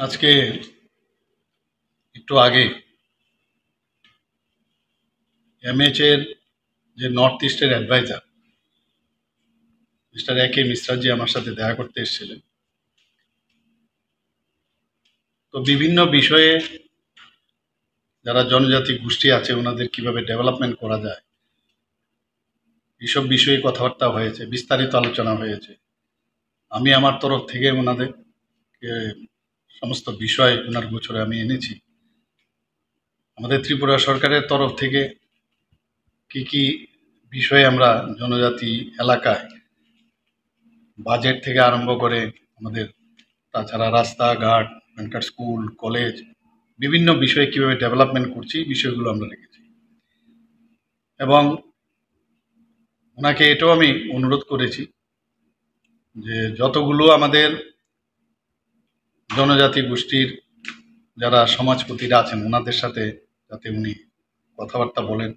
আজকে একটু আগে এমএচ এর যে নর্থ ইস্টের অ্যাডভাইজার মিস্টার একে মিশ্রাজি আমার সাথে দেখা করতে এসেছিলেন। তো বিভিন্ন বিষয়ে যারা জনজাতি গোষ্ঠী আছে ওনাদের কিভাবে ডেভেলপমেন্ট করা যায় এইসব বিষয়ে কথাবার্তা হয়েছে, বিস্তারিত আলোচনা হয়েছে। আমি আমার তরফ থেকে ওনাদেরকে সমস্ত বিষয় ওনার গোচরে আমি এনেছি। আমাদের ত্রিপুরা সরকারের তরফ থেকে কি কি বিষয়ে আমরা জনজাতি এলাকায় বাজেট থেকে আরম্ভ করে আমাদের তাছাড়া রাস্তাঘাট, এখানকার স্কুল, কলেজ, বিভিন্ন বিষয়ে কিভাবে ডেভেলপমেন্ট করছি বিষয়গুলো আমরা রেখেছি। এবং ওনাকে এটাও আমি অনুরোধ করেছি যে যতগুলো আমাদের জনজাতি গোষ্ঠীর যারা সমাজপতিরা আছেন ওনাদের সাথে যাতে উনি কথাবার্তা বলেন।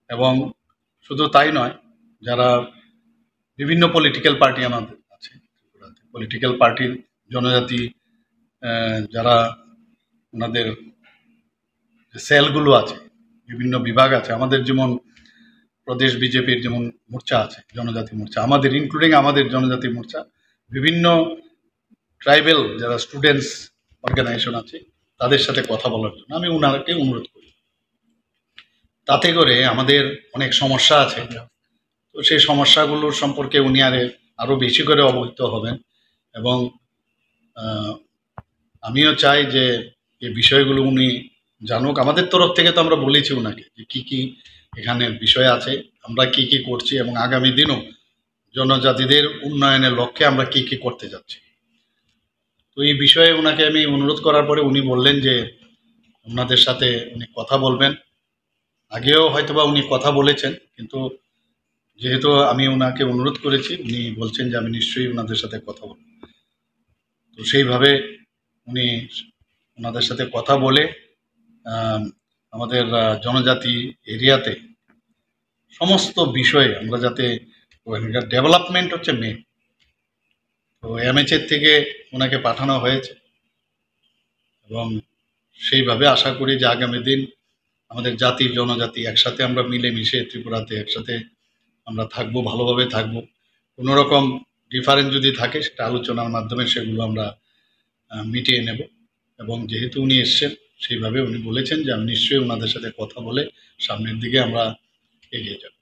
এবং শুধু তাই নয়, যারা বিভিন্ন পলিটিক্যাল পার্টি আমাদের আছে ত্রিপুরাতে, পলিটিক্যাল পার্টির জনজাতি যারা ওনাদের সেলগুলো আছে, বিভিন্ন বিভাগ আছে আমাদের, যেমন প্রদেশ বিজেপির যেমন মোর্চা আছে, জনজাতি মোর্চা আমাদের, ইনক্লুডিং আমাদের জনজাতি মোর্চা, বিভিন্ন ট্রাইবেল যারা স্টুডেন্টস অর্গানাইজেশন আছে তাদের সাথে কথা বলার জন্য আমি ওনাকে অনুরোধ করি। তাতে করে আমাদের অনেক সমস্যা আছে, তো সেই সমস্যাগুলোর সম্পর্কে উনি আরও বেশি করে অবহিত হবেন। এবং আমিও চাই যে এই বিষয়গুলো উনি জানুক। আমাদের তরফ থেকে তো আমরা বলেছি ওনাকে যে কী কী এখানের বিষয় আছে, আমরা কি কি করছি, এবং আগামী দিনও জনজাতিদের উন্নয়নের লক্ষ্যে আমরা কি কি করতে যাচ্ছি। তো এই বিষয়ে ওনাকে আমি অনুরোধ করার পরে উনি বললেন যে ওনাদের সাথে উনি কথা বলবেন। আগেও হয়তোবা উনি কথা বলেছেন, কিন্তু যেহেতু আমি ওনাকে অনুরোধ করেছি উনি বলছেন যে আমি নিশ্চয়ই ওনাদের সাথে কথা বলব। তো সেইভাবে উনি ওনাদের সাথে কথা বলে আমাদের জনজাতি এরিয়াতে সমস্ত বিষয়ে আমরা যাতে, ওখানকার ডেভেলপমেন্ট হচ্ছে মেন। তো এমএচের থেকে ওনাকে পাঠানো হয়েছে এবং সেইভাবে আশা করি যে আগামী দিন আমাদের জাতি জনজাতি একসাথে আমরা মিলেমিশে ত্রিপুরাতে একসাথে আমরা থাকবো, ভালোভাবে থাকবো। কোনো রকম ডিফারেন্স যদি থাকে সেটা আলোচনার মাধ্যমে সেগুলো আমরা মিটিয়ে নেব। এবং যেহেতু উনি এসছেন সেইভাবে উনি বলেছেন যে আমি নিশ্চয়ই ওনাদের সাথে কথা বলে সামনের দিকে আমরা এগিয়ে যাব।